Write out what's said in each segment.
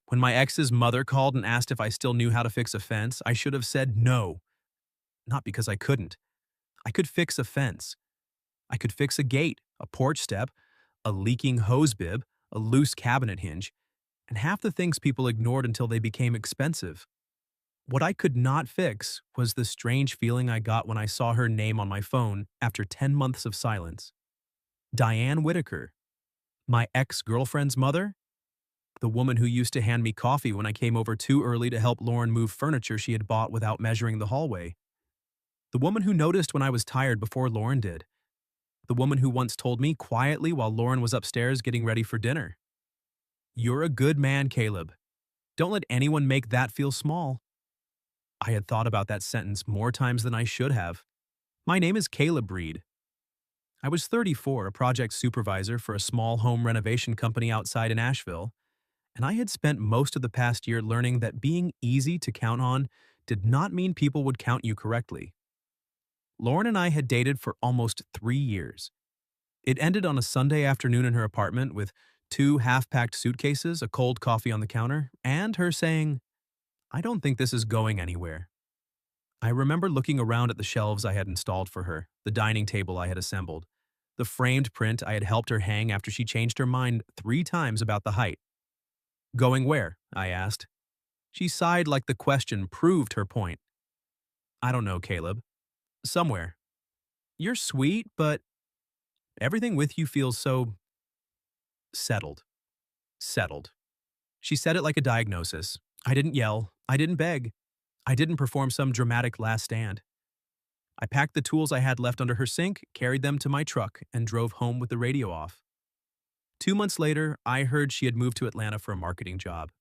When my ex's mother called and asked if I still knew how to fix a fence, I should have said no. Not because I couldn't. I could fix a fence. I could fix a gate, a porch step, a leaking hose bib, a loose cabinet hinge, and half the things people ignored until they became expensive. What I could not fix was the strange feeling I got when I saw her name on my phone after 10 months of silence. Diane Whitaker, my ex-girlfriend's mother, the woman who used to hand me coffee when I came over too early to help Lauren move furniture she had bought without measuring the hallway. The woman who noticed when I was tired before Lauren did. The woman who once told me quietly while Lauren was upstairs getting ready for dinner. "You're a good man, Caleb. Don't let anyone make that feel small." I had thought about that sentence more times than I should have. My name is Caleb Reed. I was 34, a project supervisor for a small home renovation company outside in Asheville, and I had spent most of the past year learning that being easy to count on did not mean people would count you correctly. Lauren and I had dated for almost 3 years. It ended on a Sunday afternoon in her apartment with 2 half-packed suitcases, a cold coffee on the counter, and her saying, "I don't think this is going anywhere." I remember looking around at the shelves I had installed for her, the dining table I had assembled, the framed print I had helped her hang after she changed her mind 3 times about the height. "Going where?" I asked. She sighed like the question proved her point. "I don't know, Caleb. Somewhere. You're sweet, but everything with you feels so settled." Settled. She said it like a diagnosis. I didn't yell. I didn't beg. I didn't perform some dramatic last stand. I packed the tools I had left under her sink, carried them to my truck, and drove home with the radio off. 2 months later, I heard she had moved to Atlanta for a marketing job.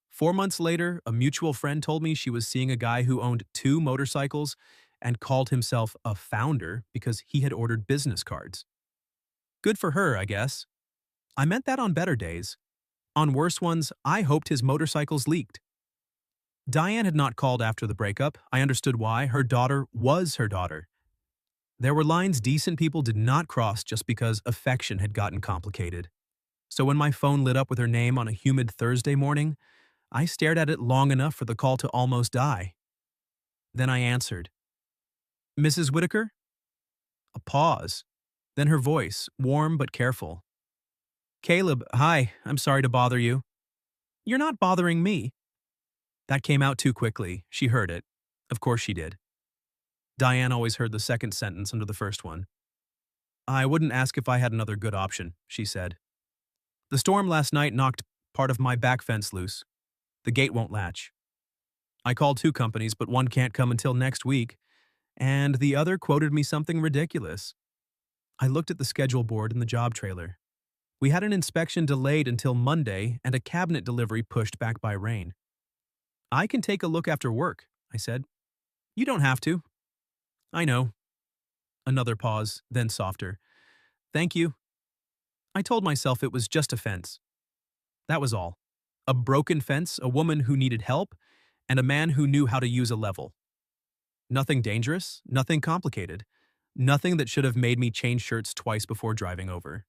4 months later, a mutual friend told me she was seeing a guy who owned 2 motorcycles and called himself a founder because he had ordered business cards. Good for her, I guess. I meant that on better days. On worse ones, I hoped his motorcycles leaked. Diane had not called after the breakup. I understood why. Her daughter was her daughter. There were lines decent people did not cross just because affection had gotten complicated. So when my phone lit up with her name on a humid Thursday morning, I stared at it long enough for the call to almost die. Then I answered. "Mrs. Whitaker?" A pause. Then her voice, warm but careful. "Caleb, hi, I'm sorry to bother you." "You're not bothering me." That came out too quickly. She heard it. Of course she did. Diane always heard the second sentence under the first one. "I wouldn't ask if I had another good option," she said. "The storm last night knocked part of my back fence loose. The gate won't latch. I called 2 companies, but one can't come until next week, and the other quoted me something ridiculous." I looked at the schedule board in the job trailer. We had an inspection delayed until Monday and a cabinet delivery pushed back by rain. "I can take a look after work," I said. "You don't have to." "I know." Another pause, then softer. "Thank you." I told myself it was just a fence. That was all. A broken fence, a woman who needed help, and a man who knew how to use a level. Nothing dangerous, nothing complicated, nothing that should have made me change shirts twice before driving over.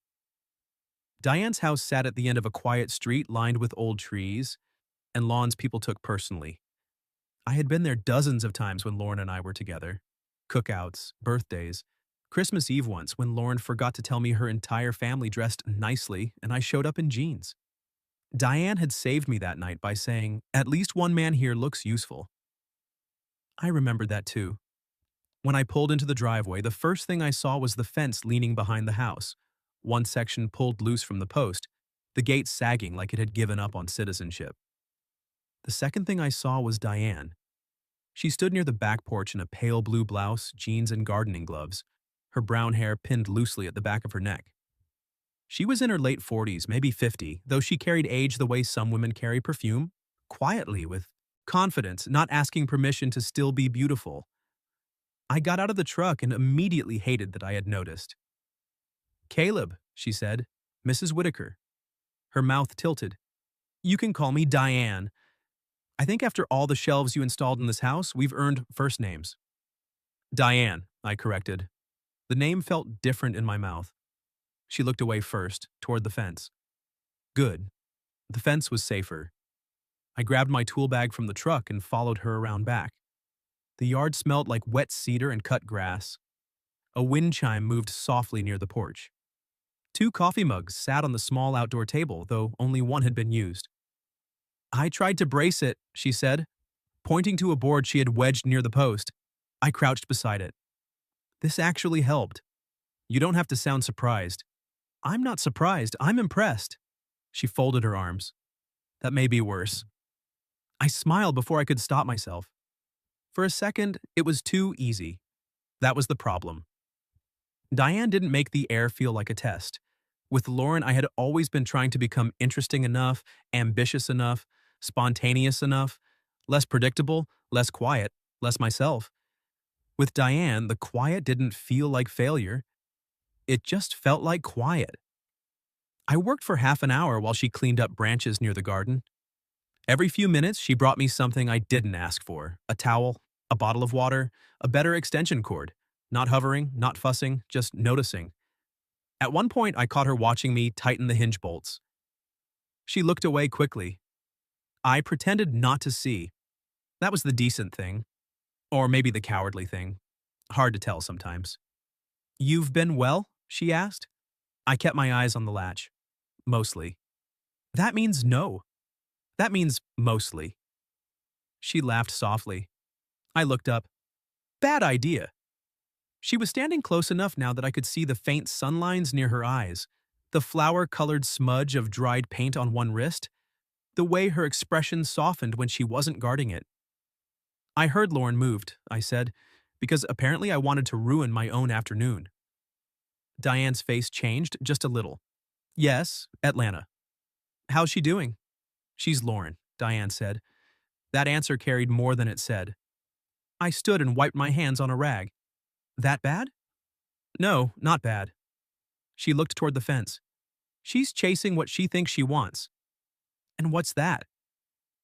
Diane's house sat at the end of a quiet street lined with old trees and lawns people took personally. I had been there dozens of times when Lauren and I were together. Cookouts, birthdays, Christmas Eve once when Lauren forgot to tell me her entire family dressed nicely and I showed up in jeans. Diane had saved me that night by saying, "At least one man here looks useful." I remembered that too. When I pulled into the driveway, the first thing I saw was the fence leaning behind the house, one section pulled loose from the post, the gate sagging like it had given up on citizenship. The second thing I saw was Diane. She stood near the back porch in a pale blue blouse, jeans, and gardening gloves, her brown hair pinned loosely at the back of her neck. She was in her late 40s, maybe 50, though she carried age the way some women carry perfume, quietly, with confidence, not asking permission to still be beautiful. I got out of the truck and immediately hated that I had noticed. "Caleb," she said, "Mrs. Whitaker." Her mouth tilted. "You can call me Diane. I think after all the shelves you installed in this house, we've earned first names." "Diane," I corrected. The name felt different in my mouth. She looked away first, toward the fence. Good. The fence was safer. I grabbed my tool bag from the truck and followed her around back. The yard smelled like wet cedar and cut grass. A wind chime moved softly near the porch. 2 coffee mugs sat on the small outdoor table, though only one had been used. I tried to brace it, she said, pointing to a board she had wedged near the post. I crouched beside it. This actually helped. You don't have to sound surprised. I'm not surprised, I'm impressed. She folded her arms. That may be worse. I smiled before I could stop myself. For a second, it was too easy. That was the problem. Diane didn't make the air feel like a test. With Lauren, I had always been trying to become interesting enough, ambitious enough, spontaneous enough, less predictable, less quiet, less myself. With Diane, the quiet didn't feel like failure. It just felt like quiet. I worked for half an hour while she cleaned up branches near the garden. Every few minutes, she brought me something I didn't ask for: a towel, a bottle of water, a better extension cord. Not hovering, not fussing, just noticing. At one point, I caught her watching me tighten the hinge bolts. She looked away quickly. I pretended not to see. That was the decent thing. Or maybe the cowardly thing. Hard to tell sometimes. "You've been well?" she asked. I kept my eyes on the latch. Mostly. That means no. That means mostly. She laughed softly. I looked up. Bad idea. She was standing close enough now that I could see the faint sunlines near her eyes, the flower-colored smudge of dried paint on one wrist, the way her expression softened when she wasn't guarding it. I heard Lauren moved, I said, because apparently I wanted to ruin my own afternoon. Diane's face changed just a little. Yes, Atlanta. How's she doing? She's Lauren, Diane said. That answer carried more than it said. I stood and wiped my hands on a rag. That bad? No, not bad. She looked toward the fence. She's chasing what she thinks she wants. And what's that?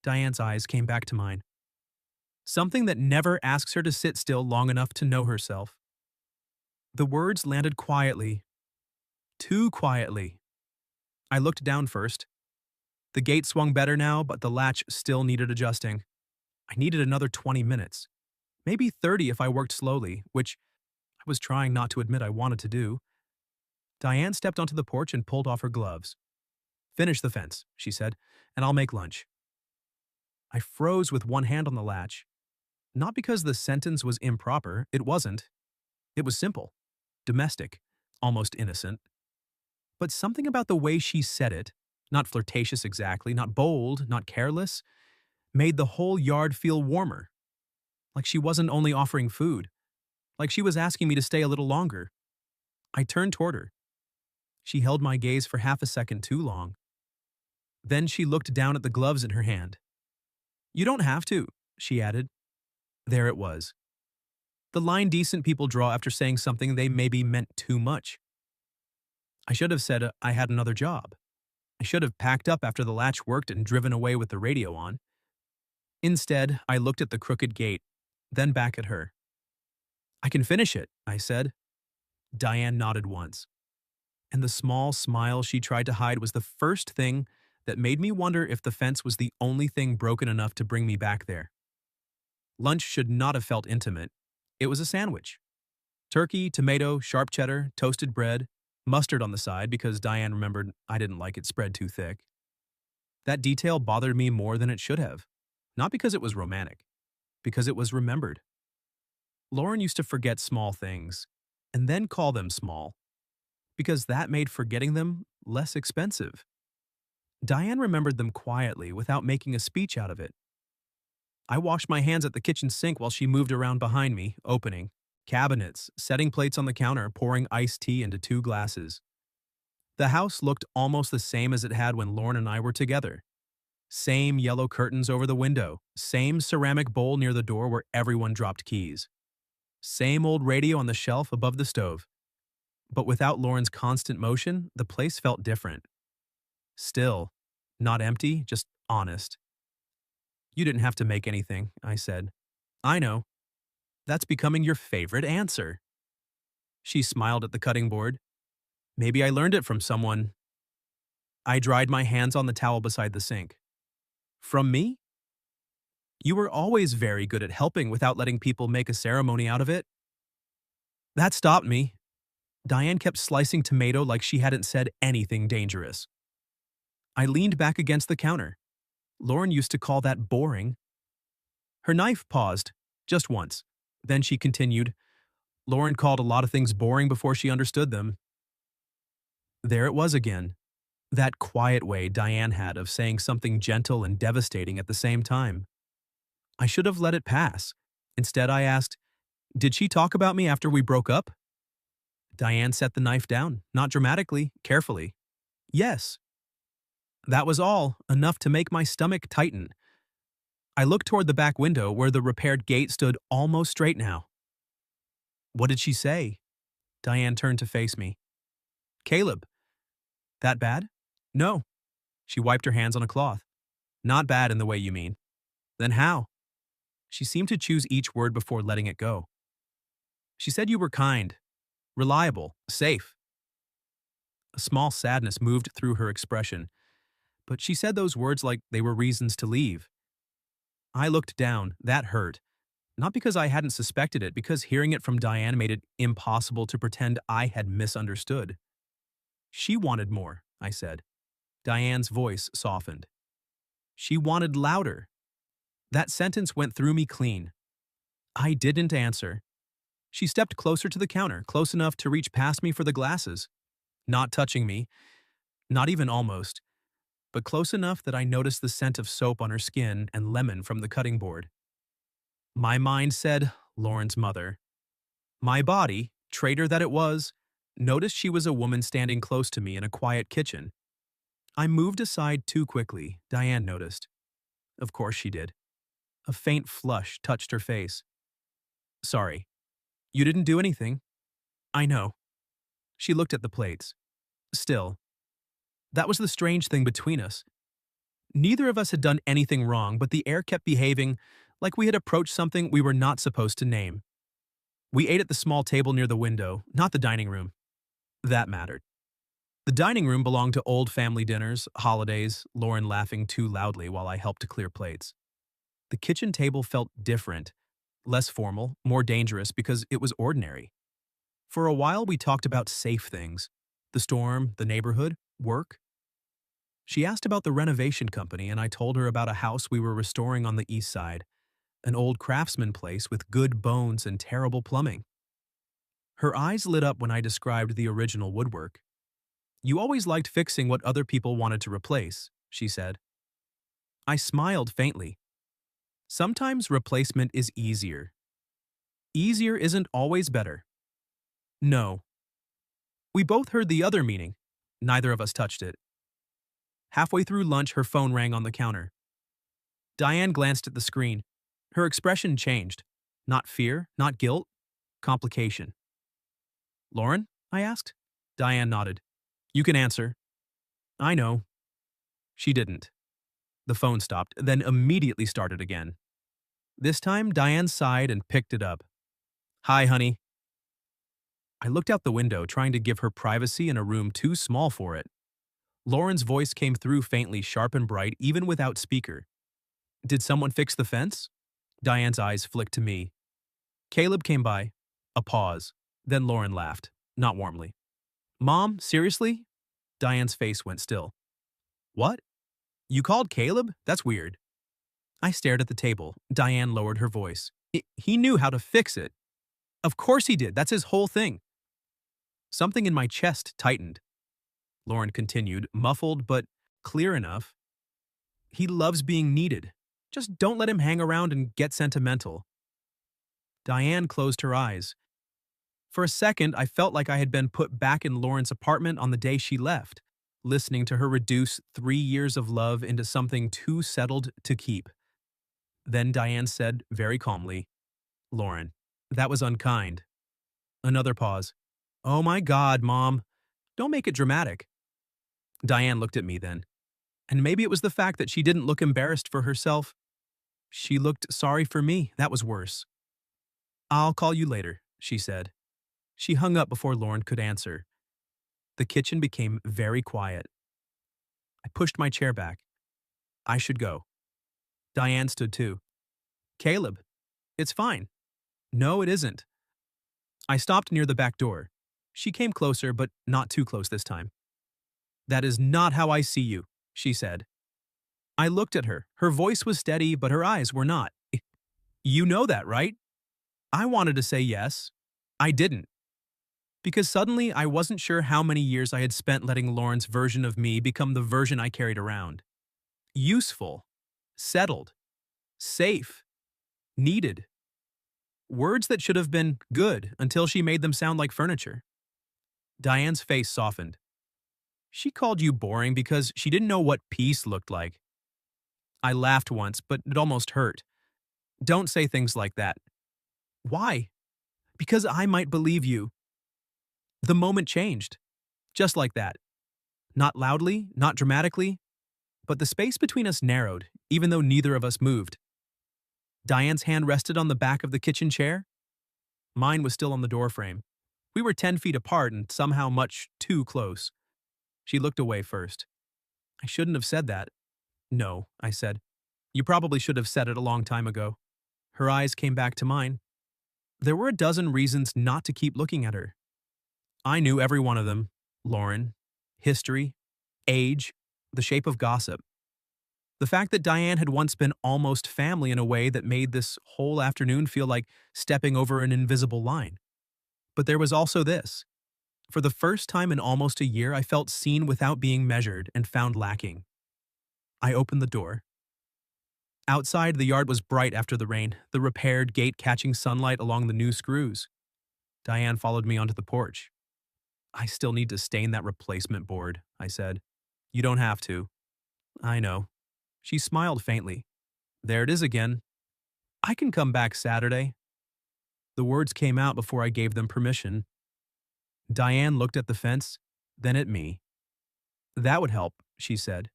Diane's eyes came back to mine. Something that never asks her to sit still long enough to know herself. The words landed quietly. Too quietly. I looked down first. The gate swung better now, but the latch still needed adjusting. I needed another 20 minutes. Maybe 30 if I worked slowly, which I was trying not to admit I wanted to do. Diane stepped onto the porch and pulled off her gloves. Finish the fence, she said, and I'll make lunch. I froze with one hand on the latch. Not because the sentence was improper, it wasn't. It was simple, domestic, almost innocent. But something about the way she said it, not flirtatious exactly, not bold, not careless, made the whole yard feel warmer. Like she wasn't only offering food. Like she was asking me to stay a little longer. I turned toward her. She held my gaze for half a second too long. Then she looked down at the gloves in her hand. You don't have to, she added. There it was. The line decent people draw after saying something they maybe meant too much. I should have said I had another job. I should have packed up after the latch worked and driven away with the radio on. Instead, I looked at the crooked gate, then back at her. I can finish it, I said. Diane nodded once. And the small smile she tried to hide was the first thing that made me wonder if the fence was the only thing broken enough to bring me back there. Lunch should not have felt intimate. It was a sandwich. Turkey, tomato, sharp cheddar, toasted bread, mustard on the side because Diane remembered I didn't like it spread too thick. That detail bothered me more than it should have. Not because it was romantic, because it was remembered. Lauren used to forget small things, and then call them small, because that made forgetting them less expensive. Diane remembered them quietly without making a speech out of it. I washed my hands at the kitchen sink while she moved around behind me, opening cabinets, setting plates on the counter, pouring iced tea into 2 glasses. The house looked almost the same as it had when Lauren and I were together. Same yellow curtains over the window, same ceramic bowl near the door where everyone dropped keys. Same old radio on the shelf above the stove. But without Lauren's constant motion, the place felt different. Still, not empty, just honest. You didn't have to make anything, I said. I know. That's becoming your favorite answer. She smiled at the cutting board. Maybe I learned it from someone. I dried my hands on the towel beside the sink. From me? You were always very good at helping without letting people make a ceremony out of it. That stopped me. Diane kept slicing tomato like she hadn't said anything dangerous. I leaned back against the counter. Lauren used to call that boring. Her knife paused, just once. Then she continued, Lauren called a lot of things boring before she understood them. There it was again. That quiet way Diane had of saying something gentle and devastating at the same time. I should have let it pass. Instead, I asked, did she talk about me after we broke up? Diane set the knife down, not dramatically, carefully. Yes. That was all, enough to make my stomach tighten. I looked toward the back window where the repaired gate stood almost straight now. What did she say? Diane turned to face me. Caleb. That bad? No. She wiped her hands on a cloth. Not bad in the way you mean. Then how? She seemed to choose each word before letting it go. She said you were kind, reliable, safe. A small sadness moved through her expression, but she said those words like they were reasons to leave. I looked down. That hurt. Not because I hadn't suspected it, because hearing it from Diane made it impossible to pretend I had misunderstood. She wanted more, I said. Diane's voice softened. She wanted louder. That sentence went through me clean. I didn't answer. She stepped closer to the counter, close enough to reach past me for the glasses. Not touching me, not even almost, but close enough that I noticed the scent of soap on her skin and lemon from the cutting board. My mind said, Lauren's mother. My body, traitor that it was, noticed she was a woman standing close to me in a quiet kitchen. I moved aside too quickly, Diane noticed. Of course she did. A faint flush touched her face. Sorry. You didn't do anything. I know. She looked at the plates. Still. That was the strange thing between us. Neither of us had done anything wrong, but the air kept behaving like we had approached something we were not supposed to name. We ate at the small table near the window, not the dining room. That mattered. The dining room belonged to old family dinners, holidays, Lauren laughing too loudly while I helped to clear plates. The kitchen table felt different, less formal, more dangerous because it was ordinary. For a while we talked about safe things, the storm, the neighborhood, work. She asked about the renovation company and I told her about a house we were restoring on the east side, an old craftsman place with good bones and terrible plumbing. Her eyes lit up when I described the original woodwork. You always liked fixing what other people wanted to replace, she said. I smiled faintly. Sometimes replacement is easier. Easier isn't always better. No. We both heard the other meaning. Neither of us touched it. Halfway through lunch, her phone rang on the counter. Diane glanced at the screen. Her expression changed. Not fear, not guilt, complication. Lauren? I asked. Diane nodded. You can answer. I know. She didn't. The phone stopped, then immediately started again. This time, Diane sighed and picked it up. Hi, honey. I looked out the window, trying to give her privacy in a room too small for it. Lauren's voice came through faintly, sharp and bright, even without speaker. Did someone fix the fence? Diane's eyes flicked to me. Caleb came by. A pause. Then Lauren laughed, not warmly. Mom, seriously? Diane's face went still. What? You called Caleb? That's weird. I stared at the table. Diane lowered her voice. He knew how to fix it. Of course he did. That's his whole thing. Something in my chest tightened. Lauren continued, muffled but clear enough. He loves being needed. Just don't let him hang around and get sentimental. Diane closed her eyes. For a second, I felt like I had been put back in Lauren's apartment on the day she left, listening to her reduce 3 years of love into something too settled to keep. Then Diane said very calmly, Lauren, that was unkind. Another pause. Oh my God, Mom. Don't make it dramatic. Diane looked at me then. And maybe it was the fact that she didn't look embarrassed for herself. She looked sorry for me. That was worse. I'll call you later, she said. She hung up before Lauren could answer. The kitchen became very quiet. I pushed my chair back. I should go. Diane stood too. Caleb, it's fine. No, it isn't. I stopped near the back door. She came closer, but not too close this time. That is not how I see you, she said. I looked at her. Her voice was steady, but her eyes were not. You know that, right? I wanted to say yes. I didn't. Because suddenly I wasn't sure how many years I had spent letting Lauren's version of me become the version I carried around. Useful, settled, safe, needed. Words that should have been good until she made them sound like furniture. Diane's face softened. She called you boring because she didn't know what peace looked like. I laughed once, but it almost hurt. Don't say things like that. Why? Because I might believe you. The moment changed. Just like that. Not loudly, not dramatically, but the space between us narrowed, even though neither of us moved. Diane's hand rested on the back of the kitchen chair. Mine was still on the doorframe. We were 10 feet apart and somehow much too close. She looked away first. I shouldn't have said that. No, I said. You probably should have said it a long time ago. Her eyes came back to mine. There were a dozen reasons not to keep looking at her. I knew every one of them. Lauren, history, age, the shape of gossip. The fact that Diane had once been almost family in a way that made this whole afternoon feel like stepping over an invisible line. But there was also this. For the first time in almost a year, I felt seen without being measured and found lacking. I opened the door. Outside, the yard was bright after the rain, the repaired gate catching sunlight along the new screws. Diane followed me onto the porch. I still need to stain that replacement board, I said. You don't have to. I know. She smiled faintly. There it is again. I can come back Saturday. The words came out before I gave them permission. Diane looked at the fence, then at me. That would help, she said.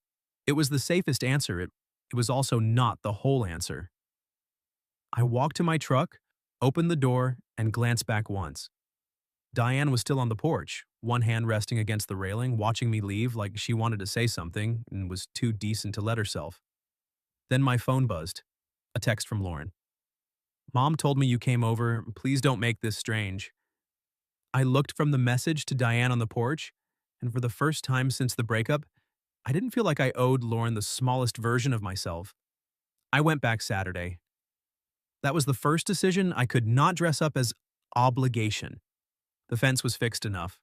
It was the safest answer. It was also not the whole answer. I walked to my truck, opened the door, and glanced back once. Diane was still on the porch, one hand resting against the railing, watching me leave like she wanted to say something and was too decent to let herself. Then my phone buzzed. A text from Lauren. Mom told me you came over. Please don't make this strange. I looked from the message to Diane on the porch, and for the first time since the breakup, I didn't feel like I owed Lauren the smallest version of myself. I went back Saturday. That was the first decision I could not dress up as obligation. The fence was fixed enough.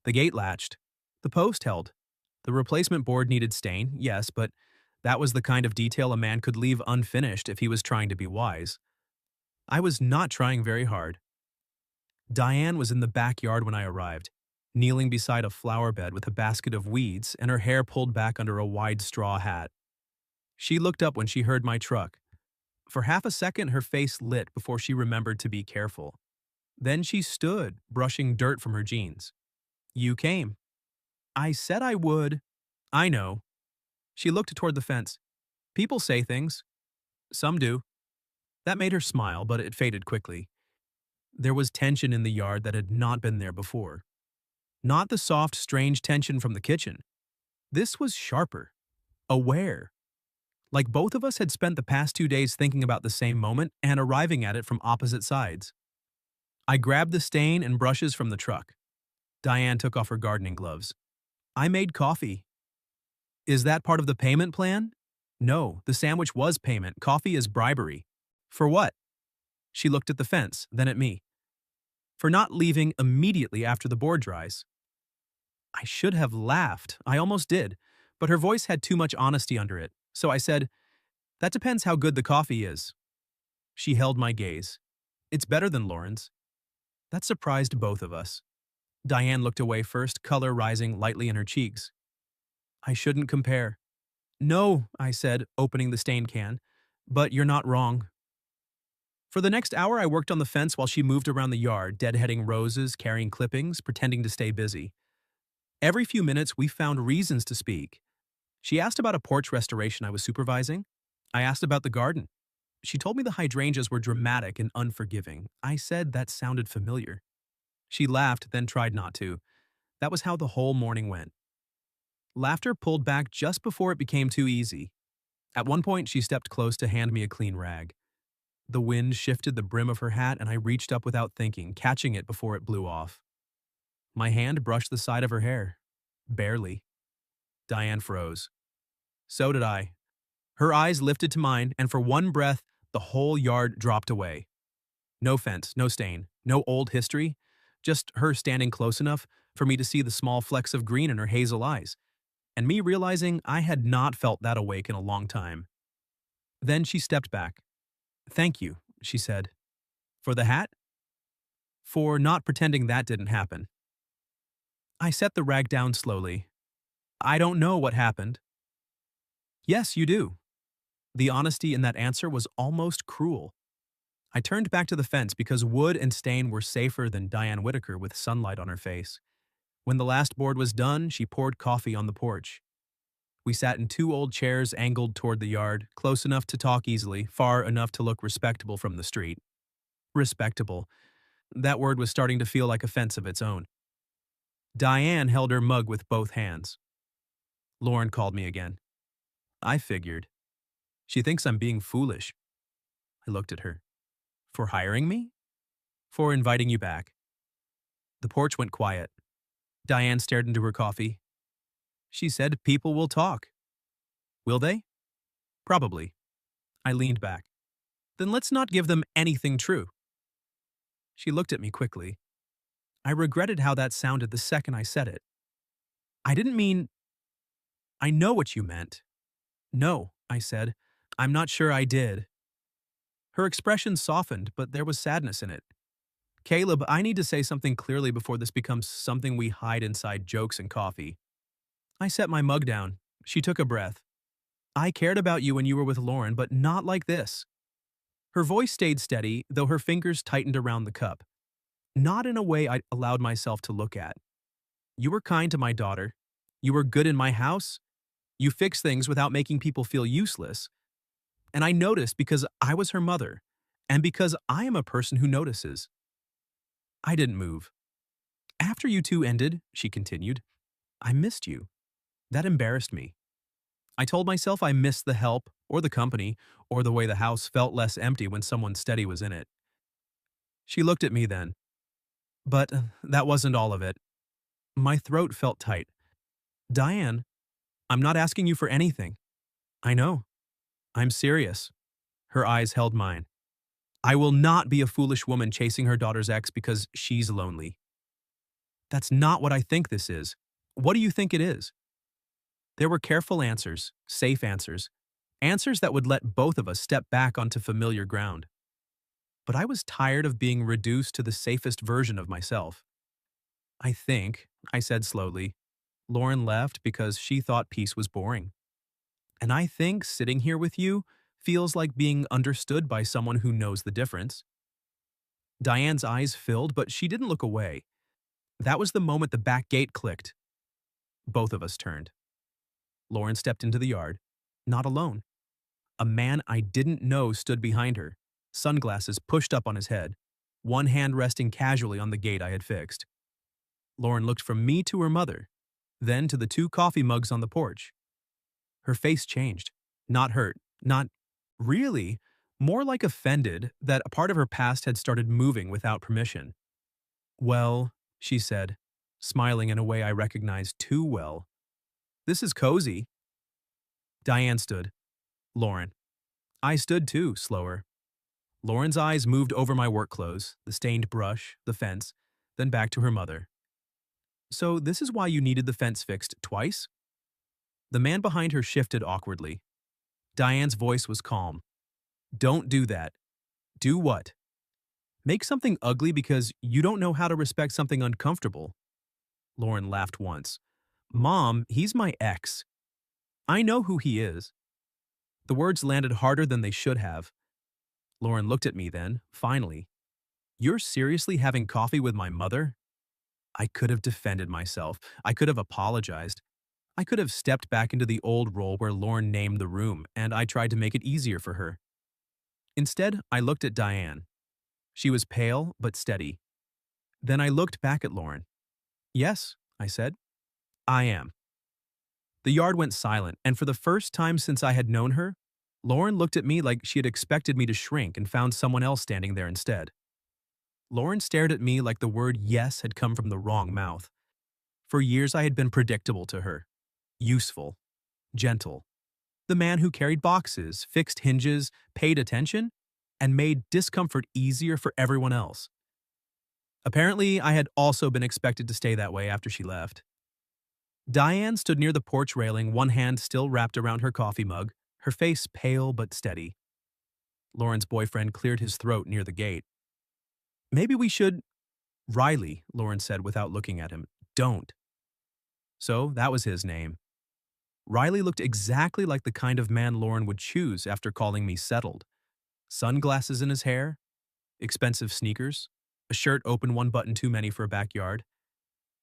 The gate latched. The post held. The replacement board needed stain, yes, but that was the kind of detail a man could leave unfinished if he was trying to be wise. I was not trying very hard. Diane was in the backyard when I arrived, kneeling beside a flower bed with a basket of weeds and her hair pulled back under a wide straw hat. She looked up when she heard my truck. For half a second, her face lit before she remembered to be careful. Then she stood, brushing dirt from her jeans. You came. I said I would. I know. She looked toward the fence. People say things. Some do. That made her smile, but it faded quickly. There was tension in the yard that had not been there before. Not the soft, strange tension from the kitchen. This was sharper. Aware. Like both of us had spent the past 2 days thinking about the same moment and arriving at it from opposite sides. I grabbed the stain and brushes from the truck. Diane took off her gardening gloves. I made coffee. Is that part of the payment plan? No, the sandwich was payment. Coffee is bribery. For what? She looked at the fence, then at me. For not leaving immediately after the board dries. I should have laughed. I almost did, but her voice had too much honesty under it, so I said, that depends how good the coffee is. She held my gaze. It's better than Lauren's. That surprised both of us. Diane looked away first, color rising lightly in her cheeks. I shouldn't compare. No, I said, opening the stain can, but you're not wrong. For the next hour, I worked on the fence while she moved around the yard, deadheading roses, carrying clippings, pretending to stay busy. Every few minutes, we found reasons to speak. She asked about a porch restoration I was supervising. I asked about the garden. She told me the hydrangeas were dramatic and unforgiving. I said that sounded familiar. She laughed, then tried not to. That was how the whole morning went. Laughter pulled back just before it became too easy. At one point, she stepped close to hand me a clean rag. The wind shifted the brim of her hat and I reached up without thinking, catching it before it blew off. My hand brushed the side of her hair. Barely. Diane froze. So did I. Her eyes lifted to mine, and for one breath, the whole yard dropped away. No fence, no stain, no old history, just her standing close enough for me to see the small flecks of green in her hazel eyes, and me realizing I had not felt that awake in a long time. Then she stepped back. "Thank you," she said. "For the hat?" "For not pretending that didn't happen." I set the rag down slowly. "I don't know what happened." "Yes, you do." The honesty in that answer was almost cruel. I turned back to the fence because wood and stain were safer than Diane Whitaker with sunlight on her face. When the last board was done, she poured coffee on the porch. We sat in two old chairs angled toward the yard, close enough to talk easily, far enough to look respectable from the street. Respectable. That word was starting to feel like a fence of its own. Diane held her mug with both hands. Lauren called me again. I figured. She thinks I'm being foolish. I looked at her. For hiring me? For inviting you back. The porch went quiet. Diane stared into her coffee. She said people will talk. Will they? Probably. I leaned back. Then let's not give them anything true. She looked at me quickly. I regretted how that sounded the second I said it. I didn't mean... I know what you meant. No, I said. I'm not sure I did. Her expression softened, but there was sadness in it. Caleb, I need to say something clearly before this becomes something we hide inside jokes and coffee. I set my mug down. She took a breath. I cared about you when you were with Lauren, but not like this. Her voice stayed steady, though her fingers tightened around the cup. Not in a way I allowed myself to look at. You were kind to my daughter. You were good in my house. You fixed things without making people feel useless. And I noticed because I was her mother, and because I am a person who notices. I didn't move. After you two ended, she continued, I missed you. That embarrassed me. I told myself I missed the help, or the company, or the way the house felt less empty when someone steady was in it. She looked at me then. But that wasn't all of it. My throat felt tight. Diane, I'm not asking you for anything. I know. I'm serious. Her eyes held mine. I will not be a foolish woman chasing her daughter's ex because she's lonely. That's not what I think this is. What do you think it is? There were careful answers, safe answers, answers that would let both of us step back onto familiar ground. But I was tired of being reduced to the safest version of myself. I think, I said slowly, Lauren left because she thought peace was boring. And I think sitting here with you feels like being understood by someone who knows the difference. Diane's eyes filled, but she didn't look away. That was the moment the back gate clicked. Both of us turned. Lauren stepped into the yard, not alone. A man I didn't know stood behind her, sunglasses pushed up on his head, one hand resting casually on the gate I had fixed. Lauren looked from me to her mother, then to the two coffee mugs on the porch. Her face changed. Not hurt, not really, more like offended that a part of her past had started moving without permission. Well, she said, smiling in a way I recognized too well. This is cozy. Diane stood. Lauren. I stood too, slower. Lauren's eyes moved over my work clothes, the stained brush, the fence, then back to her mother. So this is why you needed the fence fixed twice? The man behind her shifted awkwardly. Diane's voice was calm. Don't do that. Do what? Make something ugly because you don't know how to respect something uncomfortable. Lauren laughed once. Mom, he's my ex. I know who he is. The words landed harder than they should have. Lauren looked at me then, finally. You're seriously having coffee with my mother? I could have defended myself. I could have apologized. I could have stepped back into the old role where Lauren named the room, and I tried to make it easier for her. Instead, I looked at Diane. She was pale but steady. Then I looked back at Lauren. Yes, I said. I am. The yard went silent, and for the first time since I had known her, Lauren looked at me like she had expected me to shrink and found someone else standing there instead. Lauren stared at me like the word yes had come from the wrong mouth. For years I had been predictable to her. Useful. Gentle. The man who carried boxes, fixed hinges, paid attention, and made discomfort easier for everyone else. Apparently, I had also been expected to stay that way after she left. Diane stood near the porch railing, one hand still wrapped around her coffee mug, her face pale but steady. Lauren's boyfriend cleared his throat near the gate. Maybe we should… Riley, Lauren said without looking at him. Don't. So that was his name. Riley looked exactly like the kind of man Lauren would choose after calling me settled. Sunglasses in his hair, expensive sneakers, a shirt open one button too many for a backyard.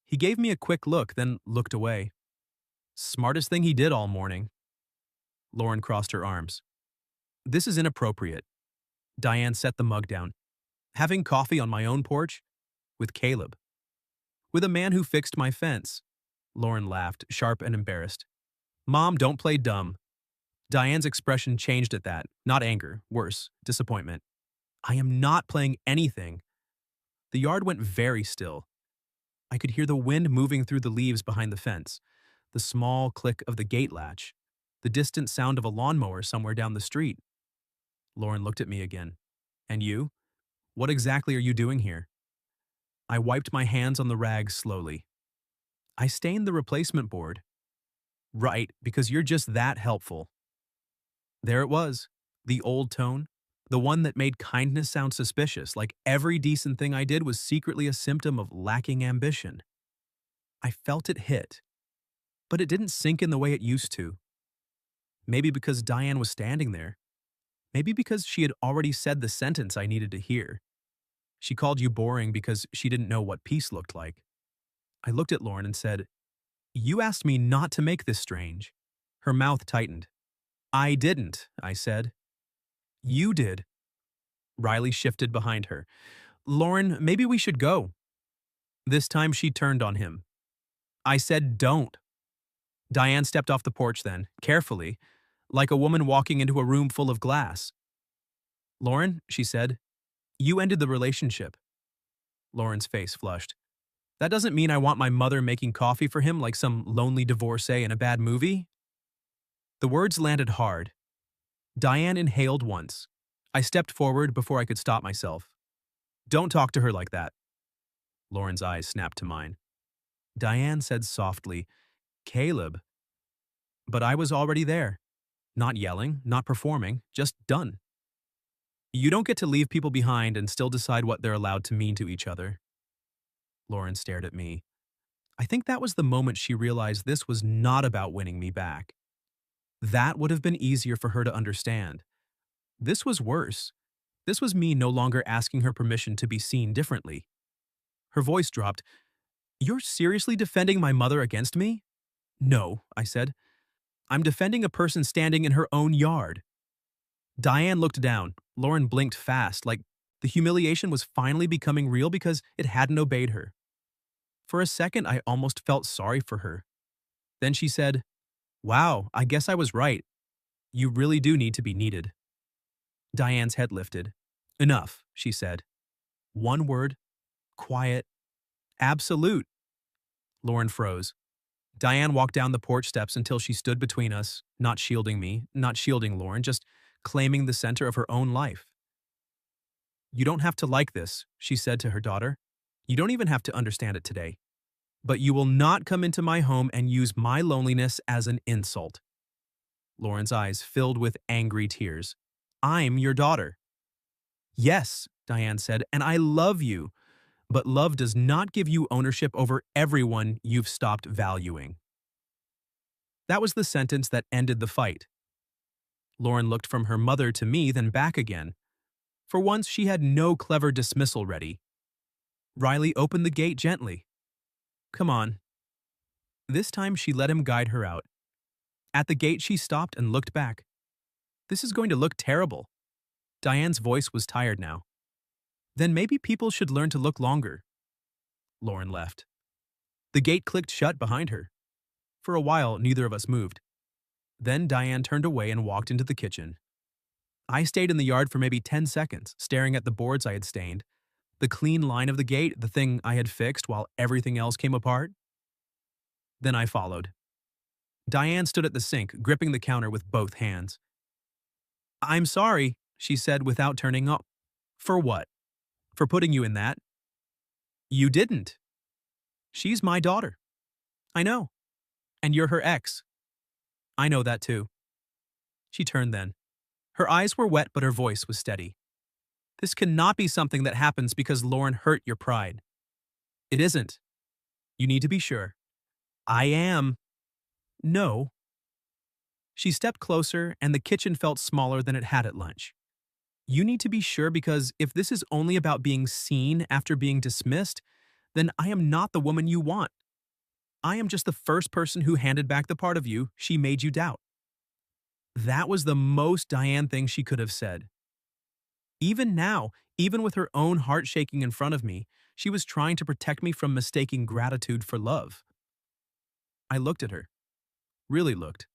He gave me a quick look, then looked away. Smartest thing he did all morning. Lauren crossed her arms. This is inappropriate. Diane set the mug down. Having coffee on my own porch? With Caleb. With a man who fixed my fence. Lauren laughed, sharp and embarrassed. Mom, don't play dumb. Diane's expression changed at that, not anger, worse, disappointment. I am not playing anything. The yard went very still. I could hear the wind moving through the leaves behind the fence, the small click of the gate latch, the distant sound of a lawnmower somewhere down the street. Lauren looked at me again. And you? What exactly are you doing here? I wiped my hands on the rags slowly. I stained the replacement board. Right, because you're just that helpful. There it was, the old tone, the one that made kindness sound suspicious, like every decent thing I did was secretly a symptom of lacking ambition. I felt it hit, but it didn't sink in the way it used to. Maybe because Diane was standing there. Maybe because she had already said the sentence I needed to hear. She called you boring because she didn't know what peace looked like. I looked at Lauren and said, You asked me not to make this strange. Her mouth tightened. I didn't, I said. You did. Riley shifted behind her. Lauren, maybe we should go. This time she turned on him. I said don't. Diane stepped off the porch then, carefully, like a woman walking into a room full of glass. Lauren, she said, you ended the relationship. Lauren's face flushed. That doesn't mean I want my mother making coffee for him like some lonely divorcee in a bad movie. The words landed hard. Diane inhaled once. I stepped forward before I could stop myself. Don't talk to her like that. Lauren's eyes snapped to mine. Diane said softly, Caleb. But I was already there. Not yelling, not performing, just done. You don't get to leave people behind and still decide what they're allowed to mean to each other. Lauren stared at me. I think that was the moment she realized this was not about winning me back. That would have been easier for her to understand. This was worse. This was me no longer asking her permission to be seen differently. Her voice dropped. You're seriously defending my mother against me? No, I said. I'm defending a person standing in her own yard. Diane looked down. Lauren blinked fast, like the humiliation was finally becoming real because it hadn't obeyed her. For a second, I almost felt sorry for her. Then she said, Wow, I guess I was right. You really do need to be needed. Diane's head lifted. Enough, she said. One word, quiet, absolute. Lauren froze. Diane walked down the porch steps until she stood between us, not shielding me, not shielding Lauren, just claiming the center of her own life. You don't have to like this, she said to her daughter. You don't even have to understand it today. But you will not come into my home and use my loneliness as an insult. Lauren's eyes filled with angry tears. I'm your daughter. Yes, Diane said, and I love you. But love does not give you ownership over everyone you've stopped valuing. That was the sentence that ended the fight. Lauren looked from her mother to me, then back again. For once, she had no clever dismissal ready. Riley opened the gate gently. Come on. This time she let him guide her out. At the gate, she stopped and looked back. This is going to look terrible. Diane's voice was tired now. Then maybe people should learn to look longer. Lauren left. The gate clicked shut behind her. For a while, neither of us moved. Then Diane turned away and walked into the kitchen. I stayed in the yard for maybe 10 seconds, staring at the boards I had stained, the clean line of the gate, the thing I had fixed while everything else came apart. Then I followed. Diane stood at the sink, gripping the counter with both hands. "I'm sorry," she said without turning up. "For what? For putting you in that?" "You didn't. She's my daughter." "I know. And you're her ex." "I know that too." She turned then. Her eyes were wet, but her voice was steady. "This cannot be something that happens because Lauren hurt your pride. It isn't. You need to be sure." "I am." "No." She stepped closer, and the kitchen felt smaller than it had at lunch. "You need to be sure because if this is only about being seen after being dismissed, then I am not the woman you want. I am just the first person who handed back the part of you she made you doubt." That was the most Diane thing she could have said. Even now, even with her own heart shaking in front of me, she was trying to protect me from mistaking gratitude for love. I looked at her, really looked.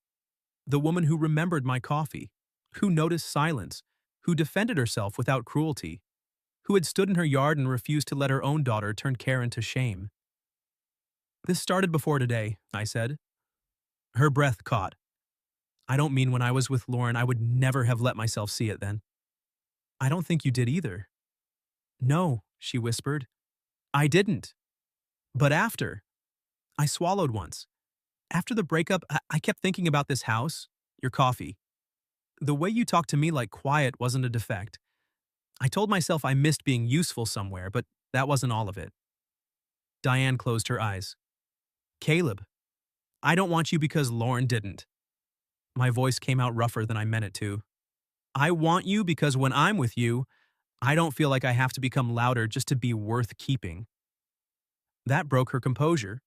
The woman who remembered my coffee, who noticed silence, who defended herself without cruelty, who had stood in her yard and refused to let her own daughter turn Karen to shame. "This started before today," I said. Her breath caught. "I don't mean when I was with Lauren, I would never have let myself see it then." "I don't think you did either." "No," she whispered. "I didn't. But after." I swallowed once. "After the breakup, I kept thinking about this house, your coffee. The way you talked to me like quiet wasn't a defect. I told myself I missed being useful somewhere, but that wasn't all of it." Diane closed her eyes. "Caleb, I don't want you because Lauren didn't." My voice came out rougher than I meant it to. "I want you because when I'm with you, I don't feel like I have to become louder just to be worth keeping." That broke her composure.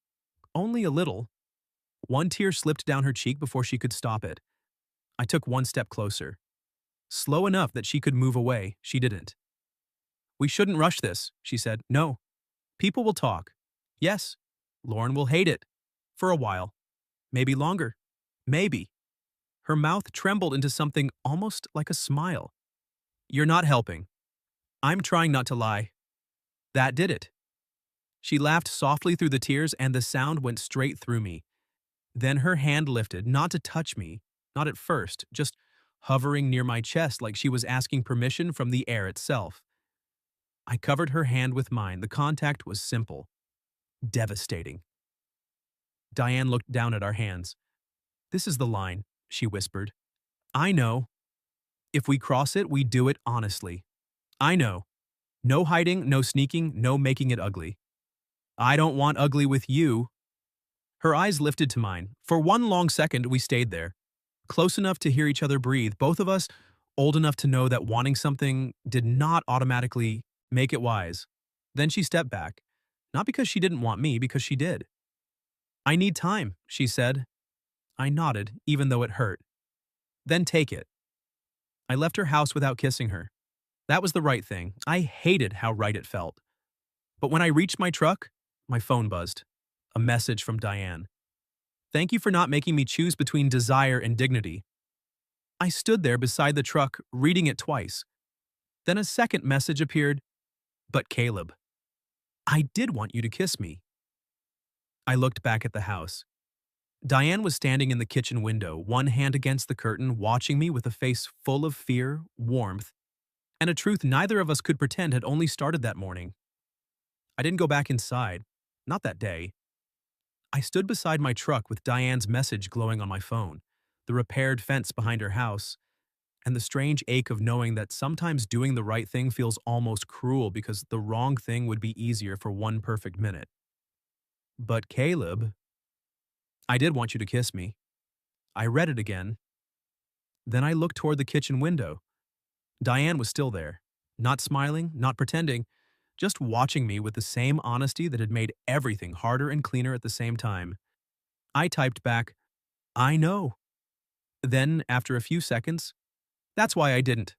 Only a little. One tear slipped down her cheek before she could stop it. I took one step closer. Slow enough that she could move away, she didn't. "We shouldn't rush this," she said. "No. People will talk. Yes, Lauren will hate it. For a while. Maybe longer. Maybe." Her mouth trembled into something almost like a smile. "You're not helping. I'm trying not to lie. That did it." She laughed softly through the tears, and the sound went straight through me. Then her hand lifted, not to touch me, not at first, just hovering near my chest like she was asking permission from the air itself. I covered her hand with mine. The contact was simple, devastating. Diane looked down at our hands. "This is the line," she whispered. "I know. If we cross it, we do it honestly. I know. No hiding, no sneaking, no making it ugly. I don't want ugly with you." Her eyes lifted to mine. For one long second, we stayed there, close enough to hear each other breathe, both of us old enough to know that wanting something did not automatically make it wise. Then she stepped back, not because she didn't want me, because she did. "I need time," she said. I nodded, even though it hurt. "Then take it." I left her house without kissing her. That was the right thing. I hated how right it felt. But when I reached my truck, my phone buzzed. A message from Diane. "Thank you for not making me choose between desire and dignity." I stood there beside the truck, reading it twice. Then a second message appeared. "But Caleb, I did want you to kiss me." I looked back at the house. Diane was standing in the kitchen window, one hand against the curtain, watching me with a face full of fear, warmth, and a truth neither of us could pretend had only started that morning. I didn't go back inside. Not that day. I stood beside my truck with Diane's message glowing on my phone, the repaired fence behind her house, and the strange ache of knowing that sometimes doing the right thing feels almost cruel because the wrong thing would be easier for one perfect minute. "But Caleb, I did want you to kiss me." I read it again. Then I looked toward the kitchen window. Diane was still there, not smiling, not pretending, just watching me with the same honesty that had made everything harder and cleaner at the same time. I typed back, "I know." Then, after a few seconds, "That's why I didn't."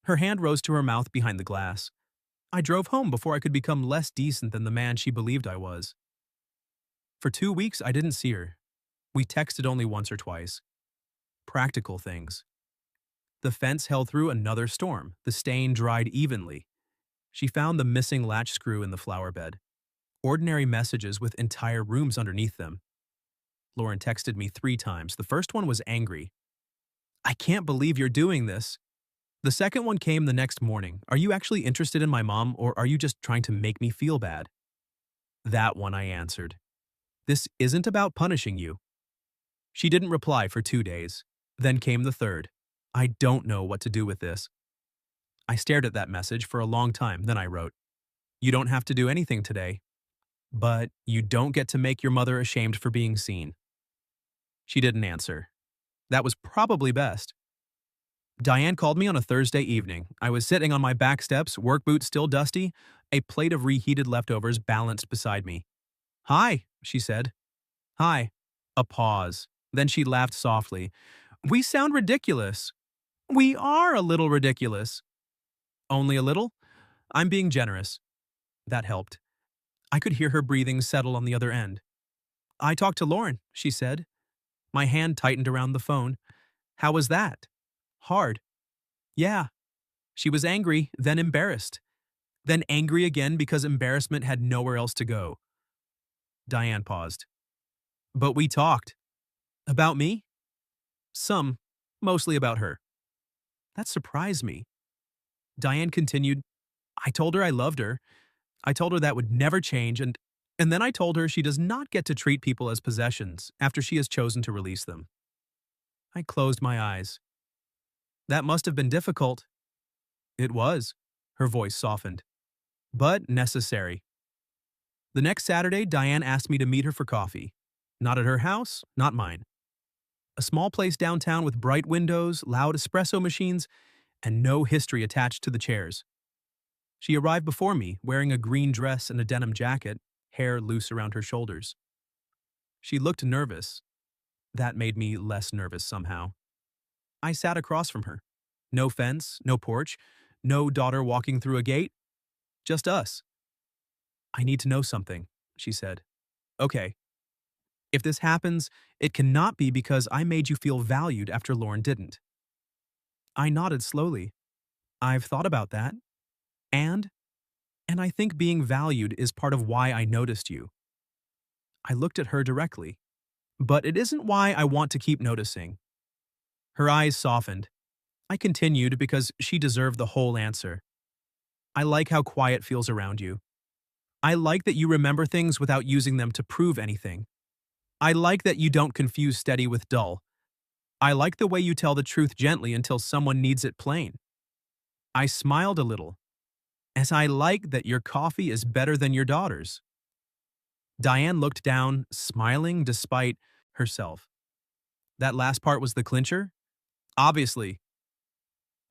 Her hand rose to her mouth behind the glass. I drove home before I could become less decent than the man she believed I was. For 2 weeks, I didn't see her. We texted only once or twice. Practical things. The fence held through another storm. The stain dried evenly. She found the missing latch screw in the flower bed. Ordinary messages with entire rooms underneath them. Lauren texted me 3 times. The first one was angry. "I can't believe you're doing this." The second one came the next morning. "Are you actually interested in my mom, or are you just trying to make me feel bad?" That one I answered. "This isn't about punishing you." She didn't reply for 2 days. Then came the third. "I don't know what to do with this." I stared at that message for a long time. Then I wrote, "You don't have to do anything today, but you don't get to make your mother ashamed for being seen." She didn't answer. That was probably best. Diane called me on a Thursday evening. I was sitting on my back steps, work boots still dusty, a plate of reheated leftovers balanced beside me. "Hi," she said. "Hi." A pause. Then she laughed softly. "We sound ridiculous." "We are a little ridiculous." "Only a little?" "I'm being generous." That helped. I could hear her breathing settle on the other end. "I talked to Lauren," she said. My hand tightened around the phone. "How was that?" "Hard." "Yeah." She was angry, then embarrassed. Then angry again because embarrassment had nowhere else to go. Diane paused. "But we talked." "About me?" "Some. Mostly about her." That surprised me. Diane continued, "I told her I loved her. I told her that would never change, and then I told her she does not get to treat people as possessions after she has chosen to release them." I closed my eyes. "That must have been difficult." "It was." Her voice softened. "But necessary." The next Saturday, Diane asked me to meet her for coffee. Not at her house, not mine. A small place downtown with bright windows, loud espresso machines, and no history attached to the chairs. She arrived before me, wearing a green dress and a denim jacket, hair loose around her shoulders. She looked nervous. That made me less nervous somehow. I sat across from her. No fence, no porch, no daughter walking through a gate. Just us. "I need to know something," she said. "Okay. If this happens, it cannot be because I made you feel valued after Lauren didn't." I nodded slowly. "I've thought about that. And? And I think being valued is part of why I noticed you." I looked at her directly. "But it isn't why I want to keep noticing." Her eyes softened. I continued because she deserved the whole answer. "I like how quiet feels around you. I like that you remember things without using them to prove anything. I like that you don't confuse steady with dull. I like the way you tell the truth gently until someone needs it plain." I smiled a little, as I like that your coffee is better than your daughter's. Diane looked down, smiling despite herself. "That last part was the clincher?" "Obviously."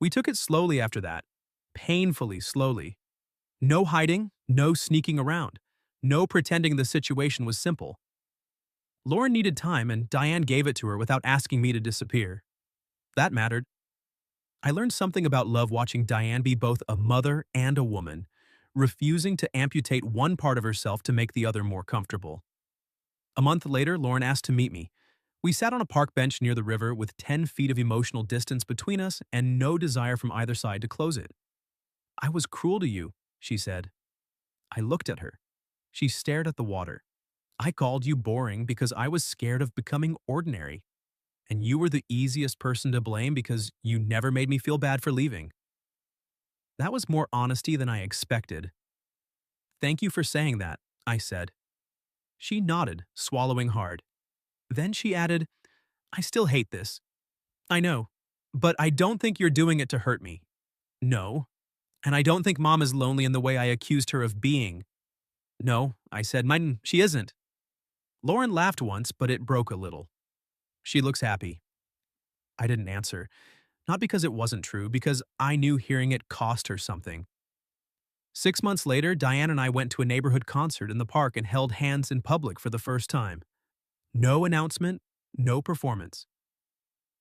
We took it slowly after that. Painfully slowly. No hiding, no sneaking around. No pretending the situation was simple. Lauren needed time, and Diane gave it to her without asking me to disappear. That mattered. I learned something about love watching Diane be both a mother and a woman, refusing to amputate one part of herself to make the other more comfortable. A month later, Lauren asked to meet me. We sat on a park bench near the river with 10 feet of emotional distance between us and no desire from either side to close it. "I was cruel to you," she said. I looked at her. She stared at the water. "I called you boring because I was scared of becoming ordinary. And you were the easiest person to blame because you never made me feel bad for leaving." That was more honesty than I expected. "Thank you for saying that," I said. She nodded, swallowing hard. Then she added, "I still hate this. I know. But I don't think you're doing it to hurt me." "No. And I don't think Mom is lonely in the way I accused her of being." "No," I said, she isn't." Lauren laughed once, but it broke a little. "She looks happy." I didn't answer. Not because it wasn't true, because I knew hearing it cost her something. 6 months later, Diane and I went to a neighborhood concert in the park and held hands in public for the first time. No announcement, no performance.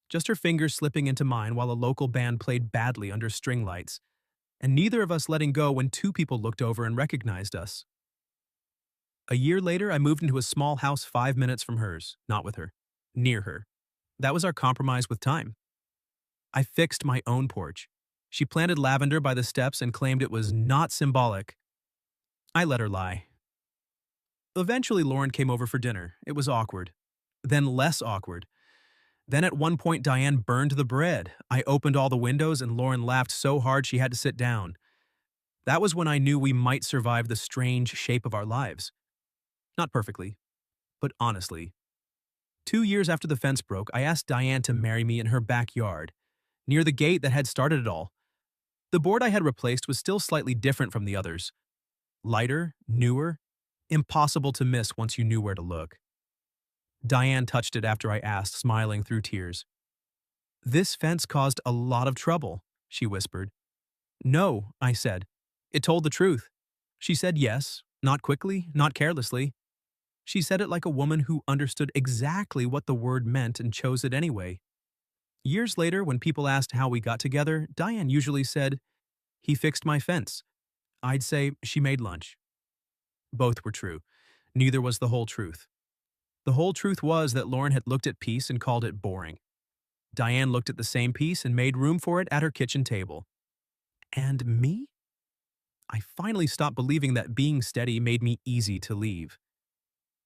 Just her fingers slipping into mine while a local band played badly under string lights, and neither of us letting go when 2 people looked over and recognized us. A year later, I moved into a small house 5 minutes from hers, not with her, near her. That was our compromise with time. I fixed my own porch. She planted lavender by the steps and claimed it was not symbolic. I let her lie. Eventually, Lauren came over for dinner. It was awkward. Then less awkward. Then at one point, Diane burned the bread. I opened all the windows and Lauren laughed so hard she had to sit down. That was when I knew we might survive the strange shape of our lives. Not perfectly, but honestly. 2 years after the fence broke, I asked Diane to marry me in her backyard, near the gate that had started it all. The board I had replaced was still slightly different from the others. Lighter, newer, impossible to miss once you knew where to look. Diane touched it after I asked, smiling through tears. "This fence caused a lot of trouble," she whispered. "No," I said. "It told the truth." She said yes, not quickly, not carelessly. She said it like a woman who understood exactly what the word meant and chose it anyway. Years later, when people asked how we got together, Diane usually said, "He fixed my fence." I'd say, "She made lunch." Both were true. Neither was the whole truth. The whole truth was that Lauren had looked at peace and called it boring. Diane looked at the same piece and made room for it at her kitchen table. And me? I finally stopped believing that being steady made me easy to leave.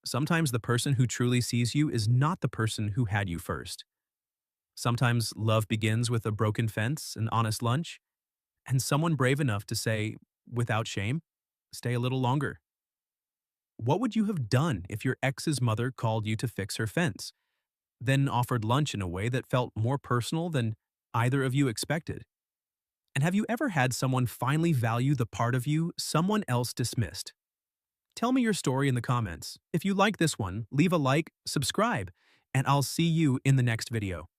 Sometimes the person who truly sees you is not the person who had you first. Sometimes love begins with a broken fence, an honest lunch, and someone brave enough to say, without shame, stay a little longer. What would you have done if your ex's mother called you to fix her fence, then offered lunch in a way that felt more personal than either of you expected? And have you ever had someone finally value the part of you someone else dismissed? Tell me your story in the comments. If you like this one, leave a like, subscribe, and I'll see you in the next video.